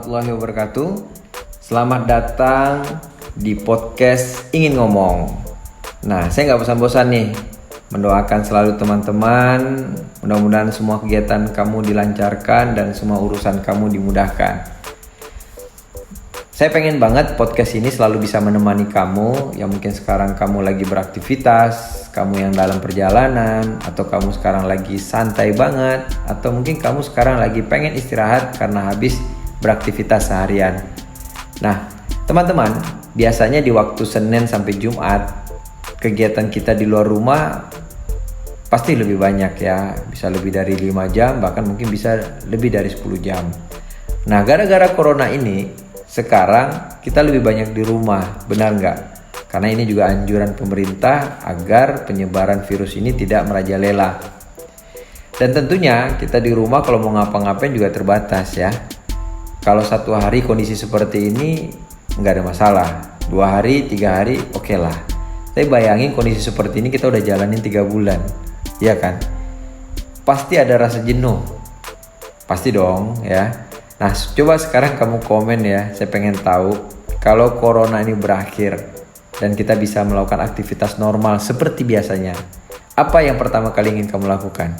warahmatullahi wabarakatuh. Selamat datang di podcast Ingin Ngomong. Nah, saya nggak bosan-bosan nih mendoakan selalu teman-teman. Mudah-mudahan semua kegiatan kamu dilancarkan dan semua urusan kamu dimudahkan. Saya pengen banget podcast ini selalu bisa menemani kamu yang mungkin sekarang kamu lagi beraktivitas, kamu yang dalam perjalanan, atau kamu sekarang lagi santai banget, atau mungkin kamu sekarang lagi pengen istirahat karena habis beraktivitas seharian. Nah, teman-teman, biasanya di waktu Senin sampai Jumat, kegiatan kita di luar rumah pasti lebih banyak ya, bisa lebih dari 5 jam, bahkan mungkin bisa lebih dari 10 jam. Nah, gara-gara corona ini, sekarang kita lebih banyak di rumah, benar nggak? Karena ini juga anjuran pemerintah agar penyebaran virus ini tidak merajalela. Dan tentunya kita di rumah kalau mau ngapa-ngapain juga terbatas ya. Kalau satu hari kondisi seperti ini nggak ada masalah, 2 hari, 3 hari oke lah. Tapi bayangin kondisi seperti ini kita udah jalanin 3 bulan, ya kan? Pasti ada rasa jenuh, pasti dong ya. Nah, coba sekarang kamu komen ya, saya pengen tahu kalau corona ini berakhir dan kita bisa melakukan aktivitas normal seperti biasanya, apa yang pertama kali ingin kamu lakukan?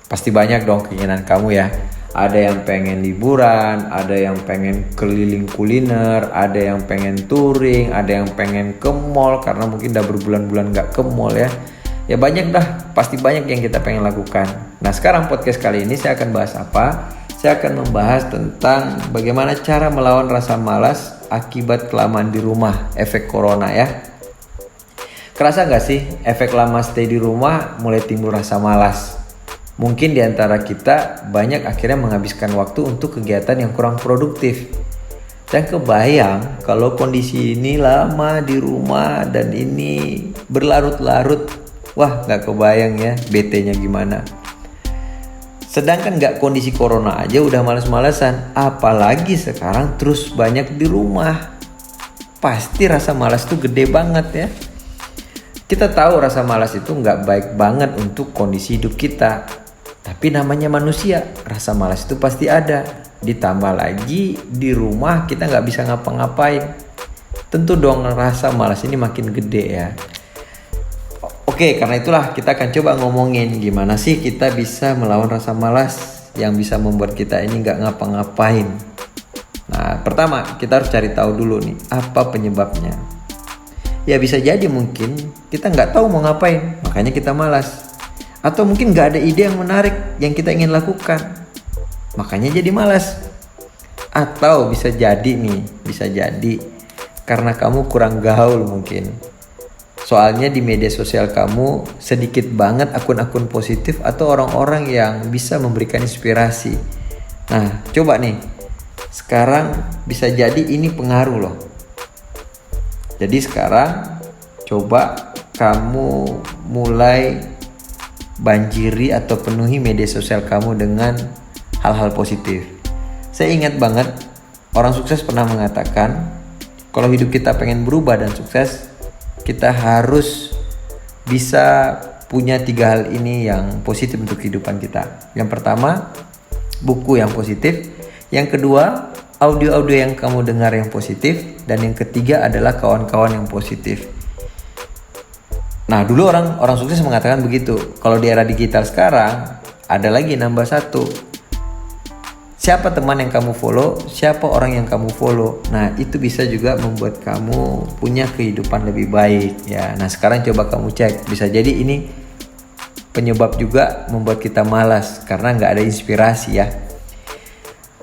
Pasti banyak dong keinginan kamu ya. Ada yang pengen liburan, ada yang pengen keliling kuliner, ada yang pengen touring, ada yang pengen ke mall karena mungkin udah berbulan-bulan gak ke mall ya. Ya banyak dah, pasti banyak yang kita pengen lakukan. Nah, sekarang podcast kali ini saya akan bahas apa? Saya akan membahas tentang bagaimana cara melawan rasa malas akibat kelamaan di rumah, efek corona ya. Kerasa gak sih efek lama stay di rumah mulai timbul rasa malas? Mungkin di antara kita banyak akhirnya menghabiskan waktu untuk kegiatan yang kurang produktif. Dan kebayang kalau kondisi ini lama di rumah dan ini berlarut-larut, wah gak kebayang ya bete-nya gimana. Sedangkan gak kondisi corona aja udah males-malesan, apalagi sekarang terus banyak di rumah. Pasti rasa malas tuh gede banget ya. Kita tahu rasa malas itu gak baik banget untuk kondisi hidup kita. Tapi namanya manusia, rasa malas itu pasti ada. Ditambah lagi di rumah kita gak bisa ngapa-ngapain. Tentu dong rasa malas ini makin gede ya. Oke, karena itulah kita akan coba ngomongin gimana sih kita bisa melawan rasa malas yang bisa membuat kita ini gak ngapa-ngapain. Nah, pertama kita harus cari tahu dulu nih, apa penyebabnya. Ya bisa jadi mungkin kita gak tahu mau ngapain, makanya kita malas. Atau mungkin gak ada ide yang menarik yang kita ingin lakukan, makanya jadi malas. Atau bisa jadi karena kamu kurang gaul mungkin. Soalnya di media sosial kamu sedikit banget akun-akun positif atau orang-orang yang bisa memberikan inspirasi. Nah, coba nih, sekarang bisa jadi ini pengaruh loh. Jadi sekarang coba kamu mulai banjiri atau penuhi media sosial kamu dengan hal-hal positif. Saya ingat banget orang sukses pernah mengatakan kalau hidup kita pengen berubah dan sukses, kita harus bisa punya 3 hal ini yang positif untuk kehidupan kita. Yang pertama, buku yang positif. Yang kedua, audio-audio yang kamu dengar yang positif. Dan yang ketiga adalah kawan-kawan yang positif. Nah, dulu orang sukses mengatakan begitu. Kalau di era digital sekarang, ada lagi nambah 1. Siapa teman yang kamu follow, siapa orang yang kamu follow. Nah, itu bisa juga membuat kamu punya kehidupan lebih baik ya. Nah, sekarang coba kamu cek. Bisa jadi ini penyebab juga membuat kita malas karena nggak ada inspirasi ya.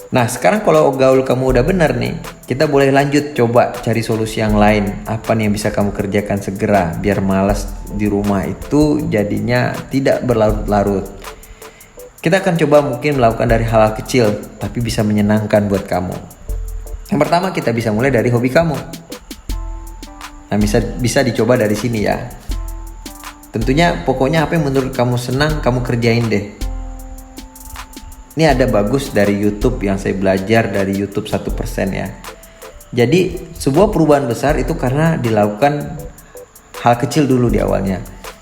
Nah, sekarang kalau gaul kamu udah benar nih, kita boleh lanjut coba cari solusi yang lain. Apa nih yang bisa kamu kerjakan segera biar malas di rumah itu jadinya tidak berlarut-larut. Kita akan coba mungkin melakukan dari hal-hal kecil tapi bisa menyenangkan buat kamu. Yang pertama kita bisa mulai dari hobi kamu. Nah, bisa dicoba dari sini ya. Tentunya pokoknya apa yang menurut kamu senang kamu kerjain deh. Ini ada bagus dari YouTube yang saya belajar dari YouTube 1% ya. Jadi sebuah perubahan besar itu karena dilakukan hal kecil dulu di awalnya.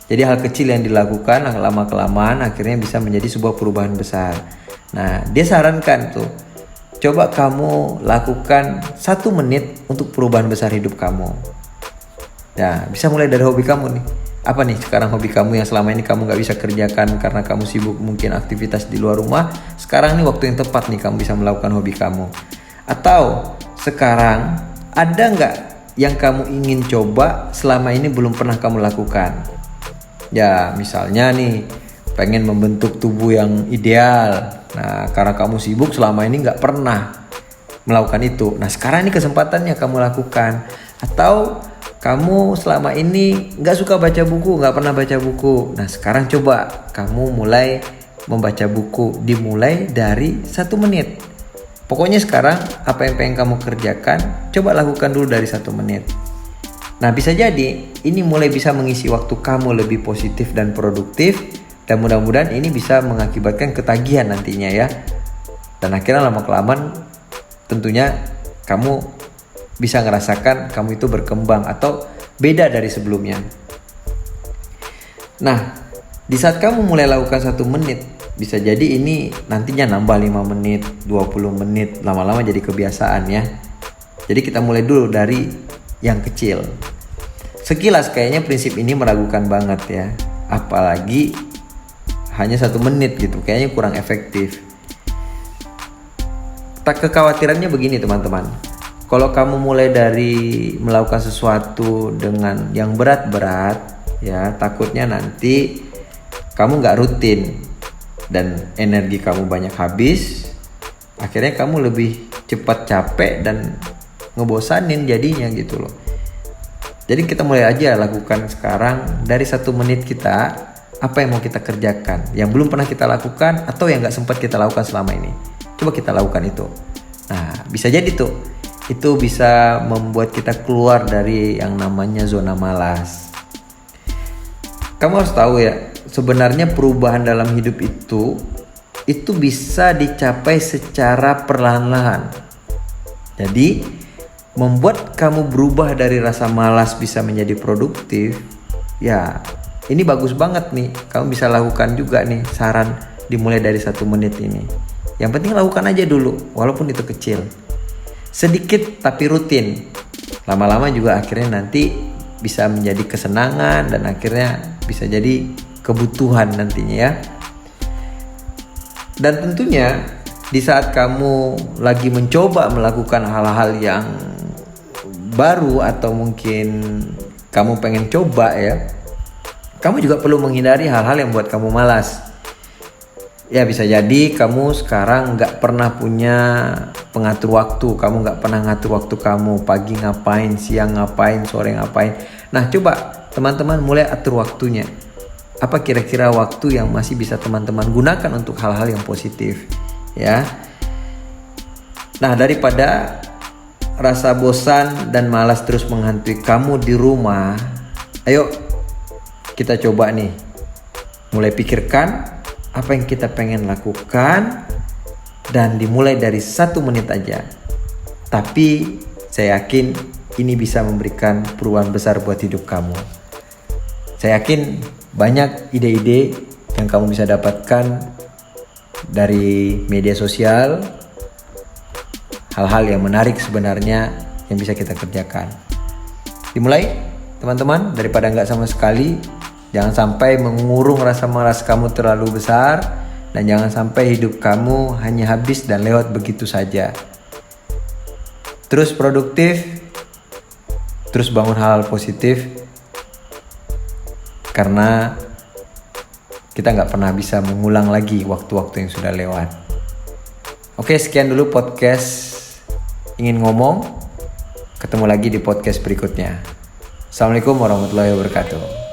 Jadi hal kecil yang dilakukan lama-kelamaan akhirnya bisa menjadi sebuah perubahan besar. Nah, dia sarankan tuh, coba kamu lakukan 1 menit untuk perubahan besar hidup kamu. Ya, bisa mulai dari hobi kamu nih. Apa nih sekarang hobi kamu yang selama ini kamu gak bisa kerjakan karena kamu sibuk mungkin aktivitas di luar rumah? Sekarang nih waktu yang tepat nih kamu bisa melakukan hobi kamu. Atau sekarang ada gak yang kamu ingin coba selama ini belum pernah kamu lakukan? Ya, misalnya nih pengen membentuk tubuh yang ideal. Nah, karena kamu sibuk selama ini gak pernah melakukan itu. Nah, sekarang ini kesempatannya kamu lakukan. Atau kamu selama ini gak suka baca buku, gak pernah baca buku. Nah, sekarang coba kamu mulai membaca buku. Dimulai dari 1 menit. Pokoknya sekarang apa yang pengen kamu kerjakan, coba lakukan dulu dari 1 menit. Nah, bisa jadi ini mulai bisa mengisi waktu kamu lebih positif dan produktif. Dan mudah-mudahan ini bisa mengakibatkan ketagihan nantinya ya. Dan akhirnya lama-kelamaan tentunya kamu bisa ngerasakan kamu itu berkembang atau beda dari sebelumnya. Nah, di saat kamu mulai lakukan 1 menit, bisa jadi ini nantinya nambah 5 menit, 20 menit, lama-lama jadi kebiasaan ya. Jadi kita mulai dulu dari yang kecil. Sekilas kayaknya prinsip ini meragukan banget ya. Apalagi hanya 1 menit gitu, kayaknya kurang efektif. Tak kekhawatirannya begini teman-teman. Kalau kamu mulai dari melakukan sesuatu dengan yang berat-berat, ya takutnya nanti kamu gak rutin dan energi kamu banyak habis. Akhirnya kamu lebih cepat capek dan ngebosanin jadinya gitu loh. Jadi kita mulai aja lakukan sekarang dari 1 menit kita, apa yang mau kita kerjakan, yang belum pernah kita lakukan atau yang gak sempat kita lakukan selama ini. Coba kita lakukan itu. Nah, bisa jadi tuh. Itu bisa membuat kita keluar dari yang namanya zona malas. Kamu harus tahu ya, sebenarnya perubahan dalam hidup itu bisa dicapai secara perlahan-lahan. Jadi, membuat kamu berubah dari rasa malas bisa menjadi produktif, ya ini bagus banget nih. Kamu bisa lakukan juga nih, saran dimulai dari 1 menit ini. Yang penting lakukan aja dulu, walaupun itu kecil. Sedikit tapi rutin. Lama-lama juga akhirnya nanti bisa menjadi kesenangan dan akhirnya bisa jadi kebutuhan nantinya ya. Dan tentunya di saat kamu lagi mencoba melakukan hal-hal yang baru atau mungkin kamu pengen coba ya, kamu juga perlu menghindari hal-hal yang buat kamu malas. Ya bisa jadi kamu sekarang gak pernah punya pengatur waktu. Kamu gak pernah ngatur waktu kamu. Pagi ngapain, siang ngapain, sore ngapain. Nah coba teman-teman mulai atur waktunya. Apa kira-kira waktu yang masih bisa teman-teman gunakan untuk hal-hal yang positif ya. Nah daripada rasa bosan dan malas terus menghantui kamu di rumah, ayo kita coba nih mulai pikirkan apa yang kita pengen lakukan dan dimulai dari 1 menit aja. Tapi saya yakin ini bisa memberikan perubahan besar buat hidup kamu. Saya yakin banyak ide-ide yang kamu bisa dapatkan dari media sosial. Hal-hal yang menarik sebenarnya yang bisa kita kerjakan. Dimulai teman-teman daripada nggak sama sekali. Jangan sampai mengurung rasa malas kamu terlalu besar. Dan jangan sampai hidup kamu hanya habis dan lewat begitu saja. Terus produktif. Terus bangun hal positif. Karena kita gak pernah bisa mengulang lagi waktu-waktu yang sudah lewat. Oke, sekian dulu podcast Ingin Ngomong. Ketemu lagi di podcast berikutnya. Assalamualaikum warahmatullahi wabarakatuh.